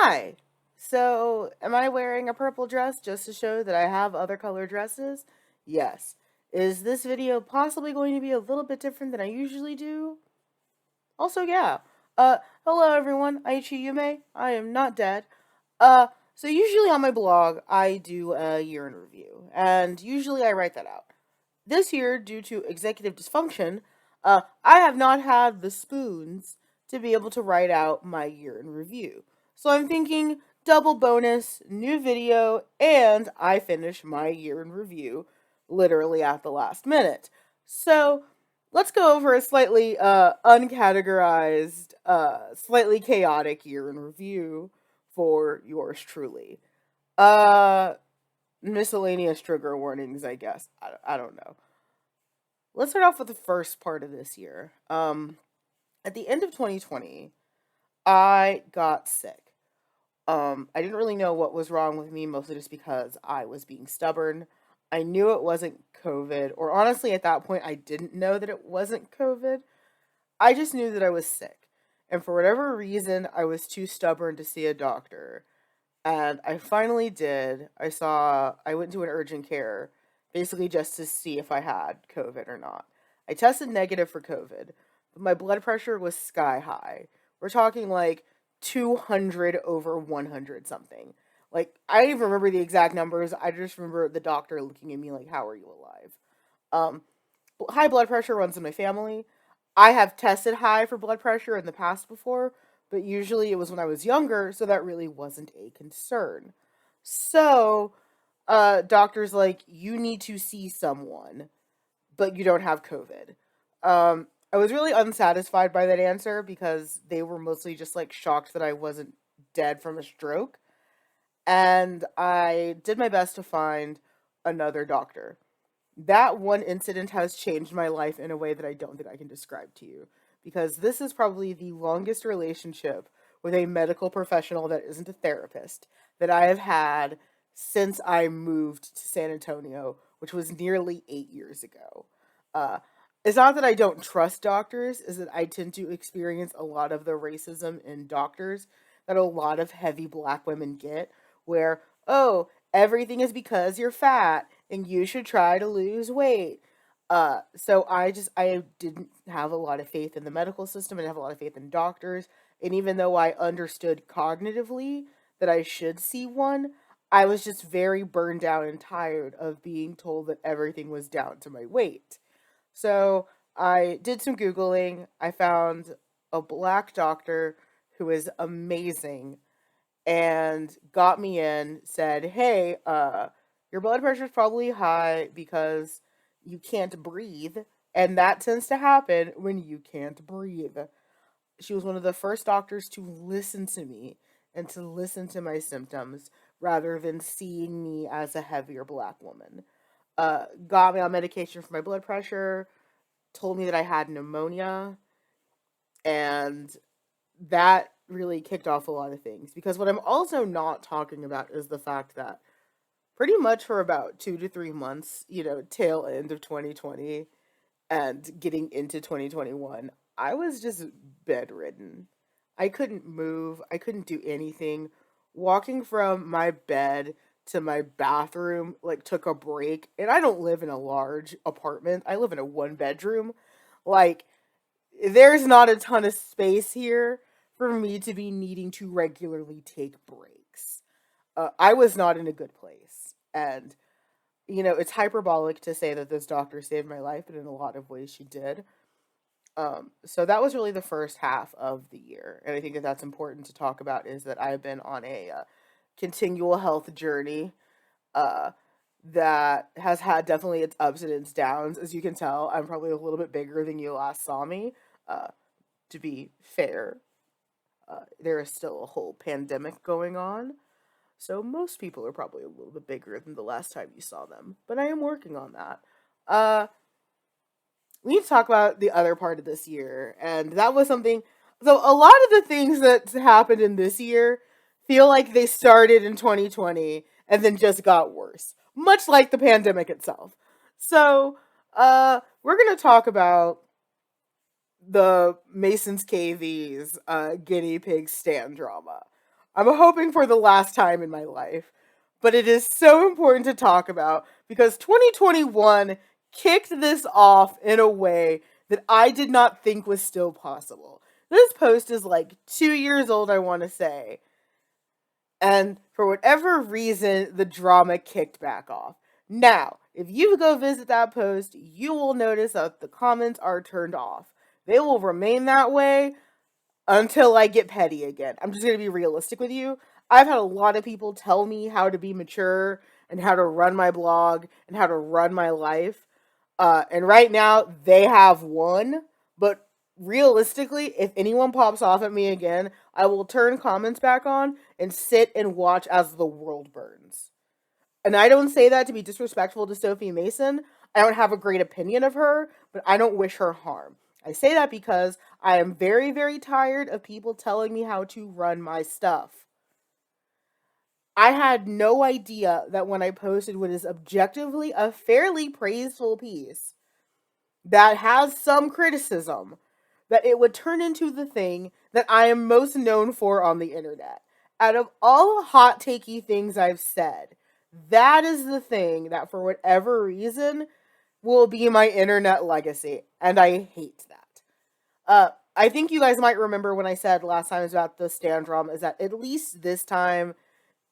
Hi. So, am I wearing a purple dress just to show that I have other color dresses? Yes. Is this video possibly going to be a little bit different than I usually do? Also, yeah. Hello everyone. Aichi Yume. I am not dead. So usually on my blog, I do a year in review, and usually I write that out. This year, due to executive dysfunction, I have not had the spoons to be able to write out my year in review. So I'm thinking double bonus, new video, and I finish my year in review literally at the last minute. So let's go over a slightly uncategorized, slightly chaotic year in review for yours truly. Uh, Miscellaneous trigger warnings, I guess. I don't know. Let's start off with the first part of this year. At the end of 2020, I got sick. I didn't really know what was wrong with me, mostly just because I was being stubborn. I knew it wasn't COVID, or honestly, at that point, I didn't know that it wasn't COVID. I just knew that I was sick. And for whatever reason, I was too stubborn to see a doctor. And I finally did. I went to an urgent care basically just to see if I had COVID or not. I tested negative for COVID, but my blood pressure was sky high. We're talking like 200 over 100 something. Like, I don't even remember the exact numbers. I just remember the doctor looking at me like, "How are you alive?" Um, High blood pressure runs in my family. I have tested high for blood pressure in the past before, but usually it was when I was younger, so that really wasn't a concern. So, doctors like, you need to see someone, but you don't have COVID. I was really unsatisfied by that answer because they were mostly just like shocked that I wasn't dead from a stroke. And I did my best to find another doctor. That one incident has changed my life in a way that I don't think I can describe to you. Because this is probably the longest relationship with a medical professional that isn't a therapist that I have had since I moved to San Antonio, which was nearly 8 years ago. Uh, it's not that I don't trust doctors, is that I tend to experience a lot of the racism in doctors that a lot of heavy black women get, where, oh, everything is because you're fat and you should try to lose weight. So I didn't have a lot of faith in the medical system and have a lot of faith in doctors. And even though I understood cognitively that I should see one, I was just very burned out and tired of being told that everything was down to my weight. So I did some Googling. I found a black doctor who is amazing and got me in, said, "Hey, your blood pressure is probably high because you can't breathe, and that tends to happen when you can't breathe." She was one of the first doctors to listen to me and to listen to my symptoms rather than seeing me as a heavier black woman. Got me on medication for my blood pressure, told me that I had pneumonia, and that really kicked off a lot of things. Because what I'm also not talking about is the fact that pretty much for about 2 to 3 months, tail end of 2020 and getting into 2021, I was just bedridden. I couldn't move, I couldn't do anything. Walking from my bed to my bathroom like took a break, and I don't live in a large apartment. I live in a one bedroom. Like, there's not a ton of space here for me to be needing to regularly take breaks. I was not in a good place. And, it's hyperbolic to say that this doctor saved my life, but in a lot of ways she did. So that was really the first half of the year. And I think that that's important to talk about is that I've been on a continual health journey uh, that has had definitely its ups and its downs. As you can tell, I'm probably a little bit bigger than you last saw me. Uh, to be fair. There is still a whole pandemic going on, so most people are probably a little bit bigger than the last time you saw them. But I am working on that. Uh, we need to talk about the other part of this year, and that was something. So a lot of the things that happened in this year feel like they started in 2020 and then just got worse, much like the pandemic itself. So, we're gonna talk about the Mason's KV's guinea pig stand drama. I'm hoping for the last time in my life, but it is so important to talk about because 2021 kicked this off in a way that I did not think was still possible. This post is like 2 years old, I want to say, and for whatever reason, the drama kicked back off. Now, if you go visit that post, you will notice that the comments are turned off. They will remain that way until I get petty again. I'm just going to be realistic with you. I've had a lot of people tell me how to be mature and how to run my blog and how to run my life. And right now, they have won. But realistically, if anyone pops off at me again, I will turn comments back on and sit and watch as the world burns. And I don't say that to be disrespectful to Sophie Mason. I don't have a great opinion of her, but I don't wish her harm. I say that because I am very, very tired of people telling me how to run my stuff. I had no idea that when I posted what is objectively a fairly praiseful piece that has some criticism, that it would turn into the thing that I am most known for on the internet. Out of all the hot takey things I've said, that is the thing that for whatever reason will be my internet legacy, and I hate that. I think you guys might remember when I said last time about the stand drama is that at least this time,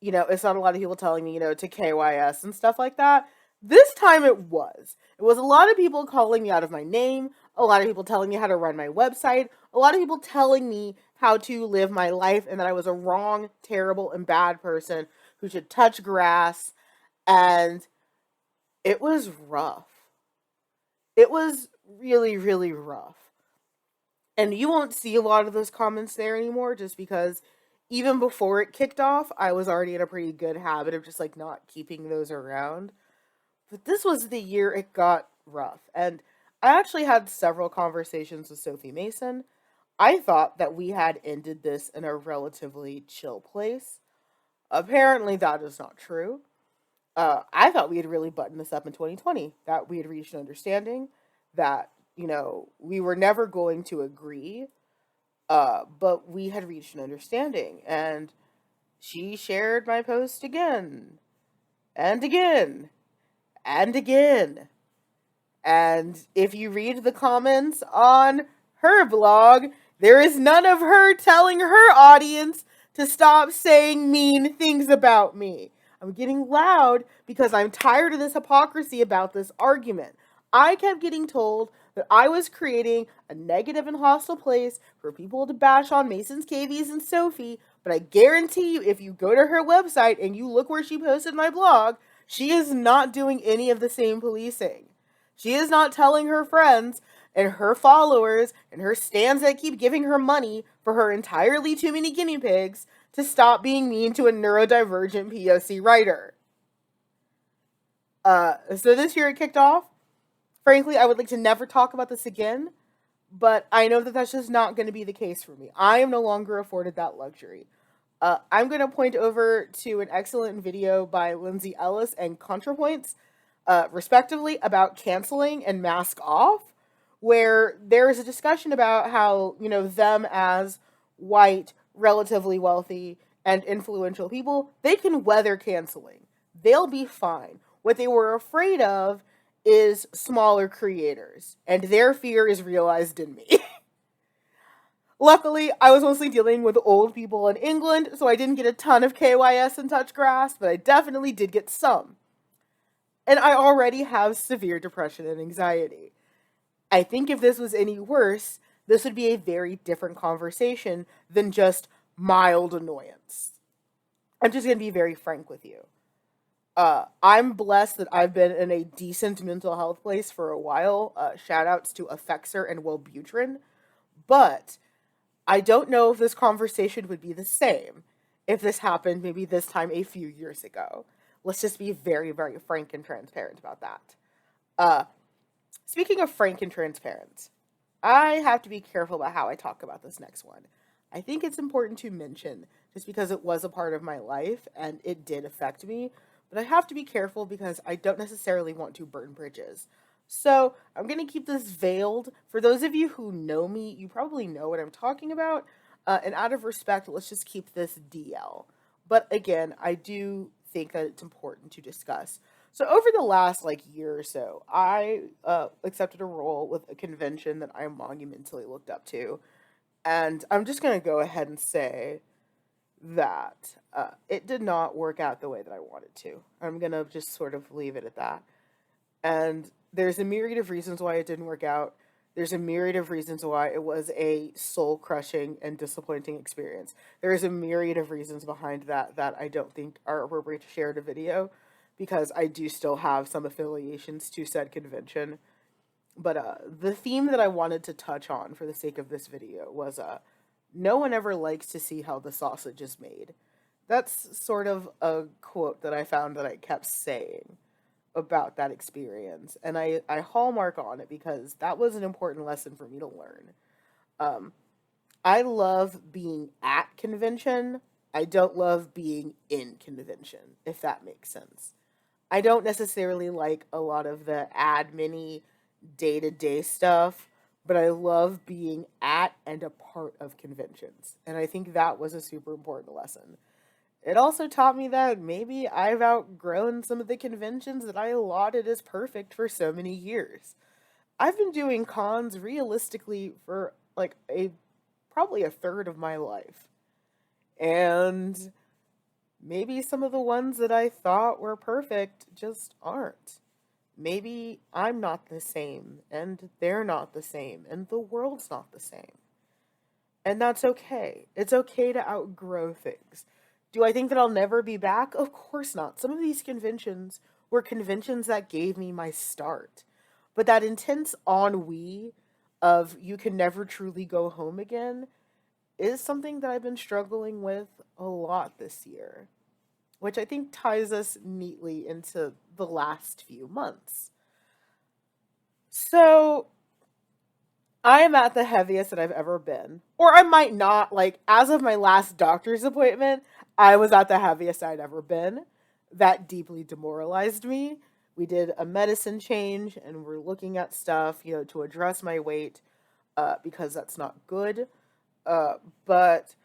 it's not a lot of people telling me, to KYS and stuff like that. This time it was. It was a lot of people calling me out of my name, a lot of people telling me how to run my website, a lot of people telling me how to live my life and that I was a wrong, terrible, and bad person who should touch grass. And it was rough. It was really, really rough. And you won't see a lot of those comments there anymore just because even before it kicked off, I was already in a pretty good habit of just like not keeping those around. But this was the year it got rough. And I actually had several conversations with Sophie Mason. I thought that we had ended this in a relatively chill place. Apparently, that is not true. I thought we had really buttoned this up in 2020, that we had reached an understanding, that, we were never going to agree, but we had reached an understanding. And she shared my post again, and again, and again. And if you read the comments on her blog, there is none of her telling her audience to stop saying mean things about me. I'm getting loud because I'm tired of this hypocrisy about this argument. I kept getting told that I was creating a negative and hostile place for people to bash on Mason's KVs and Sophie, but I guarantee you, if you go to her website and you look where she posted my blog, she is not doing any of the same policing. She is not telling her friends and her followers and her stands that keep giving her money for her entirely too many guinea pigs to stop being mean to a neurodivergent POC writer. So this year it kicked off. Frankly, I would like to never talk about this again, but I know that that's just not going to be the case for me. I am no longer afforded that luxury. I'm going to point over to an excellent video by Lindsay Ellis and ContraPoints, respectively, about canceling and mask off, where there is a discussion about how, them as white, relatively wealthy, and influential people, they can weather canceling. They'll be fine. What they were afraid of is smaller creators, and their fear is realized in me. Luckily, I was mostly dealing with old people in England, so I didn't get a ton of KYS and touch grass, but I definitely did get some. And I already have severe depression and anxiety. I think if this was any worse, this would be a very different conversation than just mild annoyance. I'm just going to be very frank with you. I'm blessed that I've been in a decent mental health place for a while. Shout outs to Effexor and Wellbutrin. But I don't know if this conversation would be the same if this happened maybe this time a few years ago. Let's just be very, very frank and transparent about that. Uh, Speaking of frank and transparent, I have to be careful about how I talk about this next one. I think it's important to mention just because it was a part of my life and it did affect me, but I have to be careful because I don't necessarily want to burn bridges. So I'm going to keep this veiled. For those of you who know me, you probably know what I'm talking about. And out of respect, let's just keep this DL. But again, I do think that it's important to discuss. So over the last like year or so, I accepted a role with a convention that I monumentally looked up to, and I'm just gonna go ahead and say that it did not work out the way that I wanted to. I'm gonna just sort of leave it at that. And there's a myriad of reasons why it didn't work out. There's a myriad of reasons why it was a soul crushing and disappointing experience. There is a myriad of reasons behind that that I don't think are appropriate to share in a video because I do still have some affiliations to said convention. But the theme that I wanted to touch on for the sake of this video was no one ever likes to see how the sausage is made. That's sort of a quote that I found that I kept saying about that experience. And I hallmark on it because that was an important lesson for me to learn. Um, I love being at convention. I don't love being in convention, if that makes sense. I don't necessarily like a lot of the admin day to day stuff, but I love being at and a part of conventions. And I think that was a super important lesson. It also taught me that maybe I've outgrown some of the conventions that I lauded as perfect for so many years. I've been doing cons realistically for like a probably a third of my life. And maybe some of the ones that I thought were perfect just aren't. Maybe I'm not the same, and they're not the same, and the world's not the same. And that's okay. It's okay to outgrow things. Do I think that I'll never be back? Of course not. Some of these conventions were conventions that gave me my start. But that intense ennui of you can never truly go home again is something that I've been struggling with a lot this year, which I think ties us neatly into the last few months. So, I am at the heaviest that I've ever been. Or I might not. Like, as of my last doctor's appointment, I was at the heaviest I'd ever been. That deeply demoralized me. We did a medicine change and we're looking at stuff, to address my weight because that's not good. Uh, but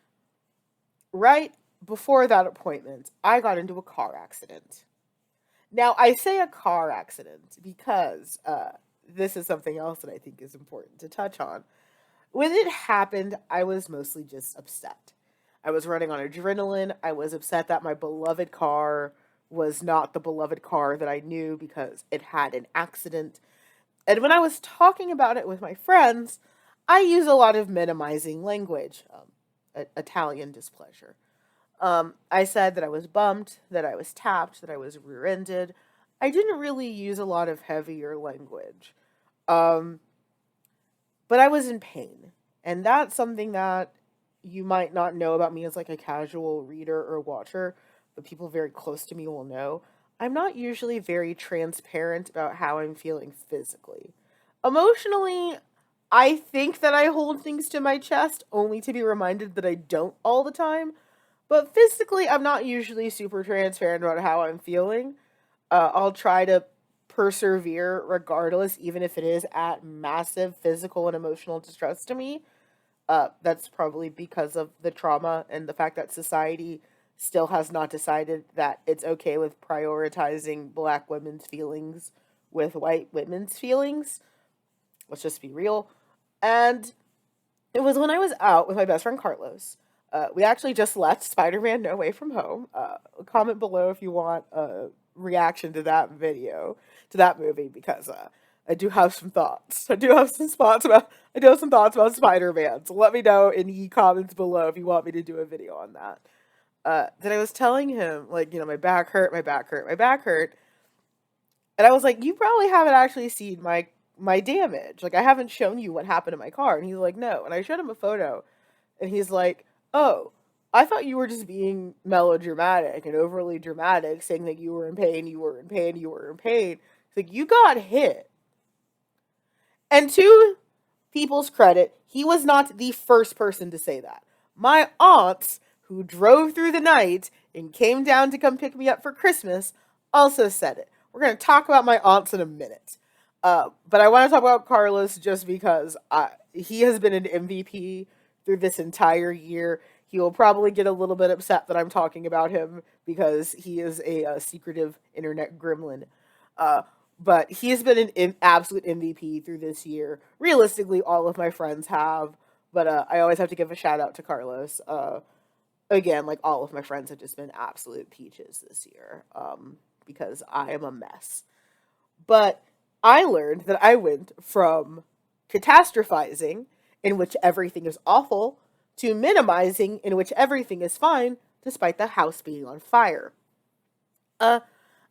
right before that appointment, I got into a car accident. Now, I say a car accident because this is something else that I think is important to touch on. When it happened, I was mostly just upset. I was running on adrenaline. I was upset that my beloved car was not the beloved car that I knew because it had an accident. And when I was talking about it with my friends, I use a lot of minimizing language, Italian displeasure. I said that I was bumped, that I was tapped, that I was rear ended. I didn't really use a lot of heavier language. Um, but I was in pain. And that's something that you might not know about me as like a casual reader or watcher, but people very close to me will know. I'm not usually very transparent about how I'm feeling physically. Emotionally, I think that I hold things to my chest only to be reminded that I don't all the time. But physically, I'm not usually super transparent about how I'm feeling. I'll try to persevere regardless, even if it is at massive physical and emotional distress to me. That's probably because of the trauma and the fact that society still has not decided that it's okay with prioritizing black women's feelings with white women's feelings. Let's just be real. And it was when I was out with my best friend Carlos. We actually just left Spider Man No Way From Home. Comment below if you want a reaction to that video, to that movie, because I do have some thoughts. I do have some thoughts about Spider Man. So let me know in the comments below if you want me to do a video on that. That I was telling him, like, my back hurt, my back hurt, my back hurt. And I was like, you probably haven't actually seen my damage. Like, I haven't shown you what happened to my car. And he's like, no. And I showed him a photo. And he's like, "Oh, I thought you were just being melodramatic and overly dramatic, saying that you were in pain, you were in pain, you were in pain." It's like, you got hit. And to people's credit, he was not the first person to say that. My aunts, who drove through the night and came down to come pick me up for Christmas, also said it. We're going to talk about my aunts in a minute. But I want to talk about Carlos just because he has been an MVP through this entire year. He will probably get a little bit upset that I'm talking about him because he is a secretive internet gremlin. Uh, but he has been an absolute MVP through this year. Realistically, all of my friends have, but I always have to give a shout out to Carlos. Again, like, all of my friends have just been absolute peaches this year, because I am a mess. But I learned that I went from catastrophizing, in which everything is awful, to minimizing, in which everything is fine, despite the house being on fire. Uh,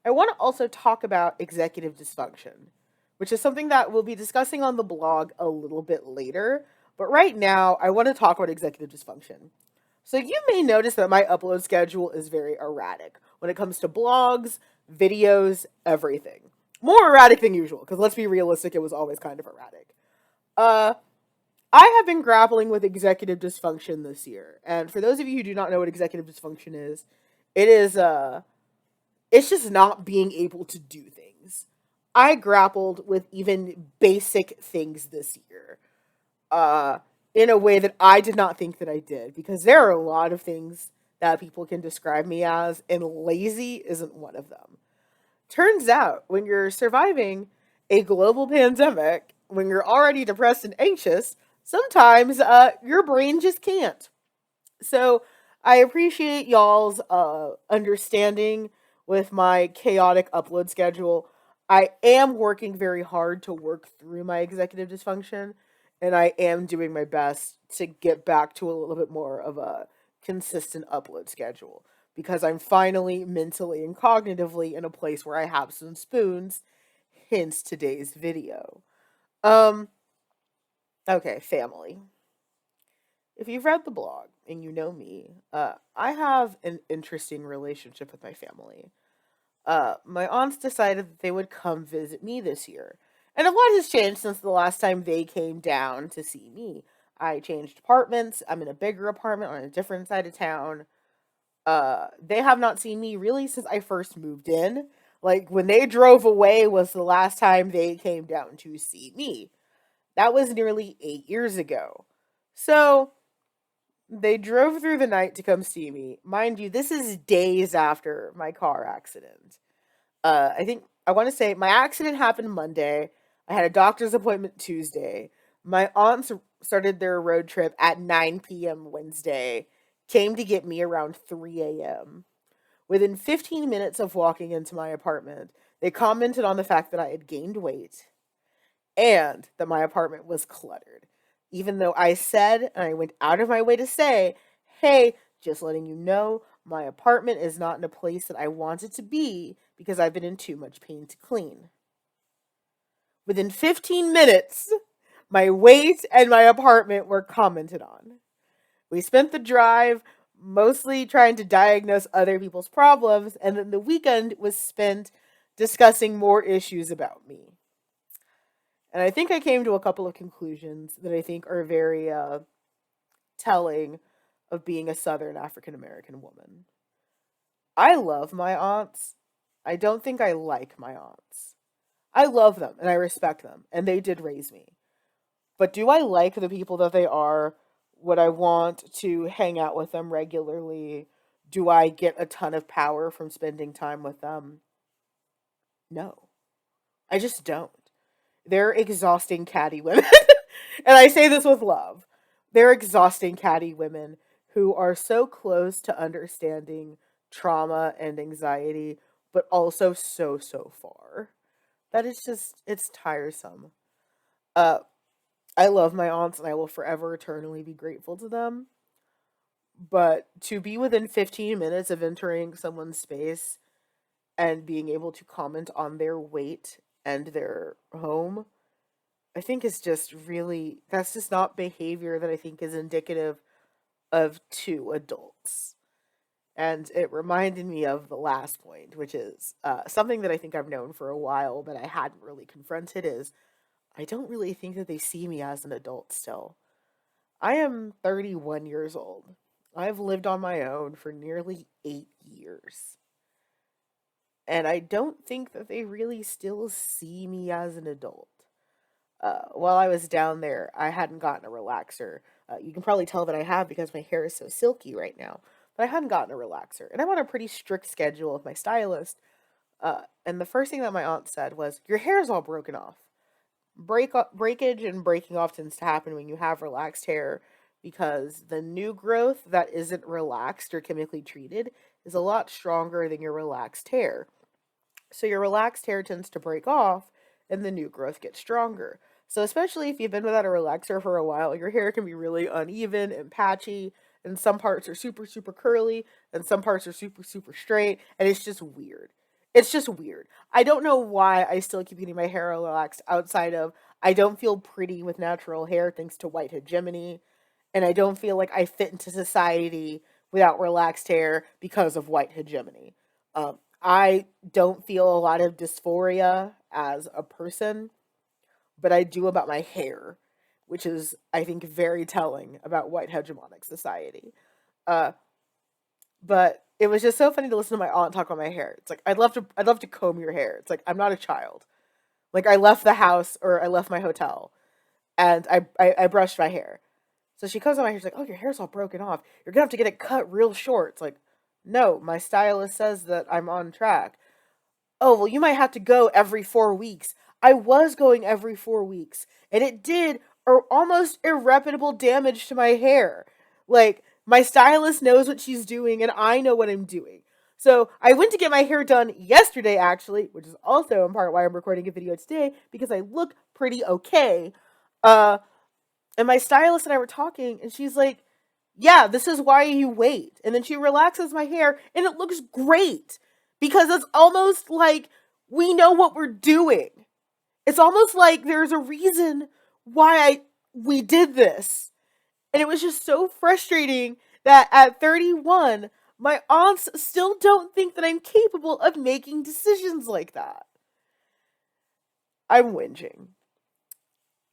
I want to also talk about executive dysfunction, which is something that we'll be discussing on the blog a little bit later. But right now, I want to talk about executive dysfunction. So you may notice that my upload schedule is very erratic when it comes to blogs, videos, everything. More erratic than usual, because let's be realistic, it was always kind of erratic. Uh, I have been grappling with executive dysfunction this year. And for those of you who do not know what executive dysfunction is, it is it's just not being able to do things. I grappled with even basic things this year, uh, in a way that I did not think that I did, because there are a lot of things that people can describe me as, and lazy isn't one of them. Turns out, when you're surviving a global pandemic, when you're already depressed and anxious, sometimes your brain just can't. So I appreciate y'all's understanding with my chaotic upload schedule. I am working very hard to work through my executive dysfunction, and I am doing my best to get back to a little bit more of a consistent upload schedule, because I'm finally mentally and cognitively in a place where I have some spoons, hence today's video. Um, okay, family. If you've read the blog and you know me, I have an interesting relationship with my family. My aunts decided that they would come visit me this year. And a lot has changed since the last time they came down to see me. I changed apartments. I'm in a bigger apartment on a different side of town. They have not seen me really since I first moved in. Like, when they drove away was the last time they came down to see me. That was nearly 8 years ago. So, they drove through the night to come see me. Mind you, this is days after my car accident. I think I want to say my accident happened Monday. I had a doctor's appointment Tuesday. My aunts started their road trip at 9 p.m. Wednesday, came to get me around 3 a.m. Within 15 minutes of walking into my apartment, they commented on the fact that I had gained weight and that my apartment was cluttered. Even though I said, and I went out of my way to say, "Hey, just letting you know, my apartment is not in a place that I want it to be because I've been in too much pain to clean." Within 15 minutes, my weight and my apartment were commented on. We spent the drive mostly trying to diagnose other people's problems, and then the weekend was spent discussing more issues about me. And I think I came to a couple of conclusions that I think are very telling of being a Southern African American woman. I love my aunts. I don't think I like my aunts. I love them and I respect them, and they did raise me. But do I like the people that they are? Would I want to hang out with them regularly? Do I get a ton of power from spending time with them? No, I just don't. They're exhausting catty women. And I say this with love. They're exhausting catty women who are so close to understanding trauma and anxiety, but also so far. That is just, it's tiresome. Uh, I love my aunts and I will forever eternally be grateful to them. But to be within 15 minutes of entering someone's space and being able to comment on their weight and their home, I think is just really, that's just not behavior that I think is indicative of two adults. And it reminded me of the last point, which is something that I think I've known for a while, but I hadn't really confronted is I don't really think that they see me as an adult still. I am 31 years old. I've lived on my own for nearly 8 years. And I don't think that they really still see me as an adult. While I was down there, I hadn't gotten a relaxer. You can probably tell that I have because my hair is so silky right now. But I hadn't gotten a relaxer. And I'm on a pretty strict schedule with my stylist. And the first thing that my aunt said was, "Your hair is all broken off." Breakage and breaking off tends to happen when you have relaxed hair because the new growth that isn't relaxed or chemically treated is a lot stronger than your relaxed hair. So your relaxed hair tends to break off and the new growth gets stronger. So especially if you've been without a relaxer for a while, your hair can be really uneven and patchy, and some parts are super super curly and some parts are super super straight, and it's just weird. It's just weird. I don't know why I still keep getting my hair relaxed outside of I don't feel pretty with natural hair thanks to white hegemony, and I don't feel like I fit into society without relaxed hair because of white hegemony. I don't feel a lot of dysphoria as a person, but I do about my hair, which is, I think, very telling about white hegemonic society. Uh, but it was just so funny to listen to my aunt talk about my hair. It's like I'd love to comb your hair. It's like I'm not a child. Like I left the house or I left my hotel and I brushed my hair. So she comes on my hair, she's like, "Oh, your hair's all broken off. You're gonna have to get it cut real short." It's like, no, my stylist says that I'm on track. "Oh, well, you might have to go every 4 weeks." I was going every 4 weeks, and it did almost irreparable damage to my hair. Like, my stylist knows what she's doing, and I know what I'm doing. So I went to get my hair done yesterday, actually, which is also in part why I'm recording a video today, because I look pretty okay. Uh, and my stylist and I were talking, and she's like, "Yeah, this is why you wait." And then she relaxes my hair, and it looks great because it's almost like we know what we're doing. It's almost like there's a reason why we did this. And it was just so frustrating that at 31, my aunts still don't think that I'm capable of making decisions like that. I'm whinging.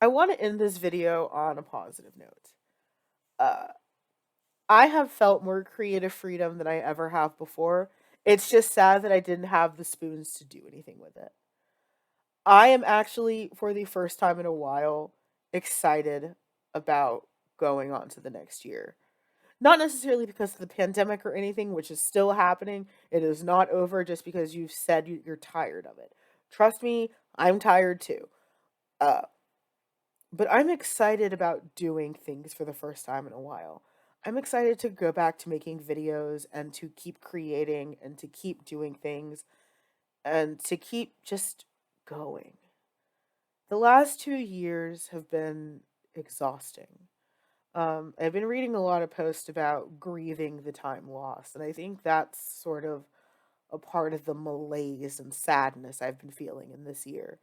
I want to end this video on a positive note. Uh, I have felt more creative freedom than I ever have before. It's just sad that I didn't have the spoons to do anything with it. I am actually, for the first time in a while, excited about going on to the next year. Not necessarily because of the pandemic or anything, which is still happening. It is not over just because you've said you're tired of it. Trust me, I'm tired too. Uh, but I'm excited about doing things for the first time in a while. I'm excited to go back to making videos and to keep creating and to keep doing things and to keep just going. The last 2 years have been exhausting. I've been reading a lot of posts about grieving the time lost, and I think that's sort of a part of the malaise and sadness I've been feeling in this year.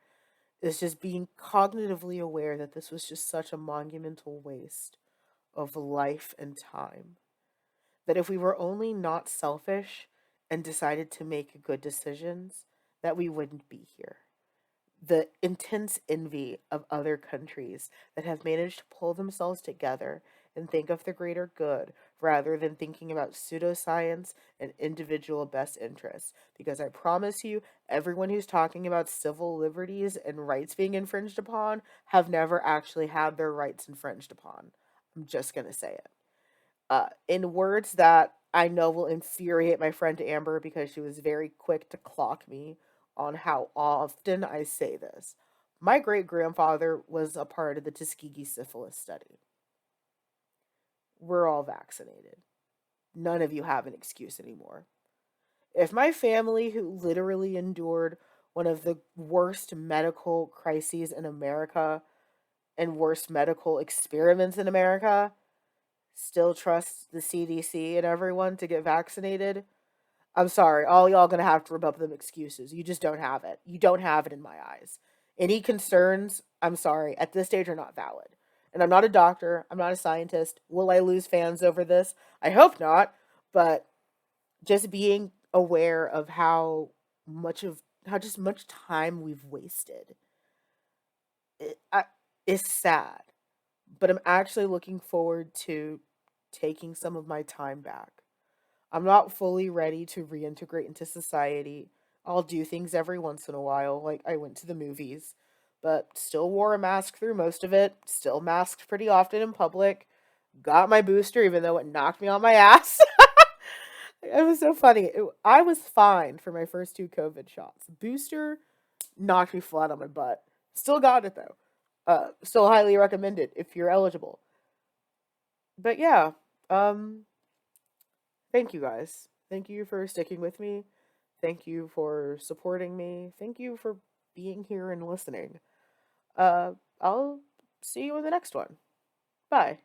Is just being cognitively aware that this was just such a monumental waste of life and time. That if we were only not selfish and decided to make good decisions, that we wouldn't be here. The intense envy of other countries that have managed to pull themselves together and think of the greater good rather than thinking about pseudoscience and individual best interests. Because I promise you, everyone who's talking about civil liberties and rights being infringed upon have never actually had their rights infringed upon. I'm just going to say it. In words that I know will infuriate my friend Amber because she was very quick to clock me on how often I say this. My great grandfather was a part of the Tuskegee syphilis study. We're all vaccinated. None of you have an excuse anymore. If my family, who literally endured one of the worst medical crises in America and worst medical experiments in America, still trusts the CDC and everyone to get vaccinated, I'm sorry, all y'all gonna have to rub up them excuses. You just don't have it. You don't have it in my eyes. Any concerns, I'm sorry, at this stage are not valid. And I'm not a doctor, I'm not a scientist. Will I lose fans over this? I hope not, but just being aware of how just much time we've wasted it, is sad. But I'm actually looking forward to taking some of my time back. I'm not fully ready to reintegrate into society. I'll do things every once in a while, like I went to the movies, but still wore a mask through most of it, still masked pretty often in public, got my booster even though it knocked me on my ass. It was so funny. I was fine for my first two COVID shots. Booster knocked me flat on my butt. Still got it though. Still highly recommended if you're eligible. But yeah, um, thank you guys. Thank you for sticking with me. Thank you for supporting me. Thank you for being here and listening. I'll see you in the next one. Bye.